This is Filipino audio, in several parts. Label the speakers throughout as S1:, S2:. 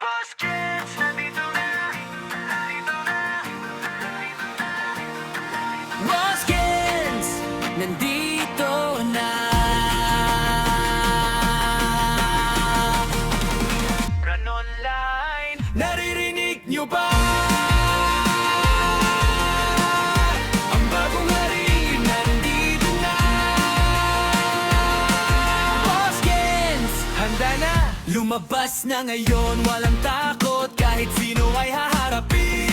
S1: Baskets, nandito na, nandito na, nandito na.
S2: Baskets, nandito na.
S1: Run online.
S2: Naririnig nyo ba? Ang bagong hari nandito na. Baskets, handa na. Lumabas na ngayon, walang takot. Kahit sino ay haharapin.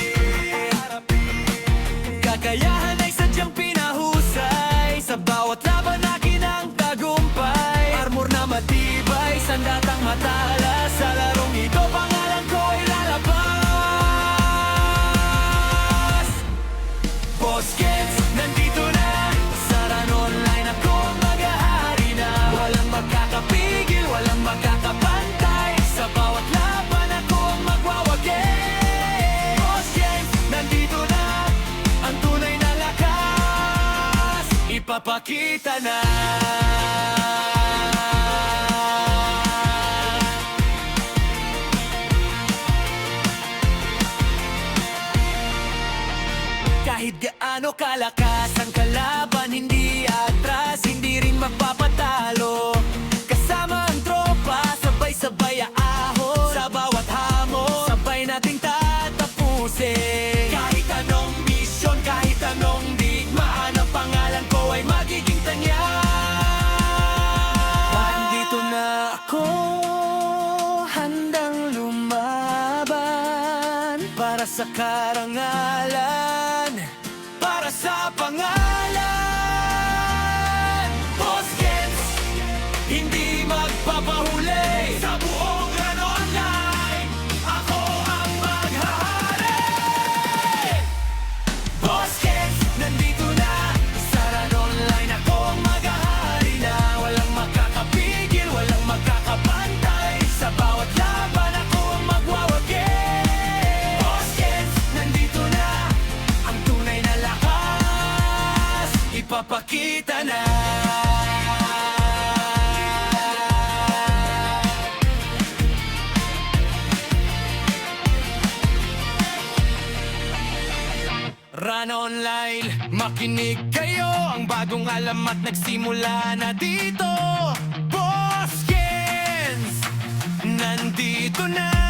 S2: Kakayahan ay sadyang pinahusay. Sa bawat laban akin ang tagumpay. Armor na matibay, sandatang matalas. Sa larong ito pangalan ko ay lalabas. Baskets, nandito na. Sa Run Online ako ang maghahari na. Walang makakapigil, walang makakapantay. Sa bawat laban ako ang magwawagi. Baskets, nandito na. Ang tunay na lakas ipapakita na. Kahit gaano kalakas ang kalaban, hindi atras, hindi rin mapapatalo. Kasama ang tropa, sabay-sabay aahon. Sa bawat hamon, sabay nating tatapusin. Kahit anong misyon, kahit anong digmaan, ang pangalan ko ay magiging tanya. Nandito na ako, handang lumaban para sa karangalan, para sa pangalan. Baskets, hindi magpapahuli. Sa buong Run Online, ako ang maghahari. Baskets, nandito na. Sa Run Online, ako ang maghahari na. Walang makakapigil, walang makakapantay. Sa bawat laban, ako ang magwawagi. Baskets, nandito na. Ang tunay na lakas ipapakita na. Run Online, makinig kayo. Ang bagong alamat nagsimula na dito. Baskets, nandito na.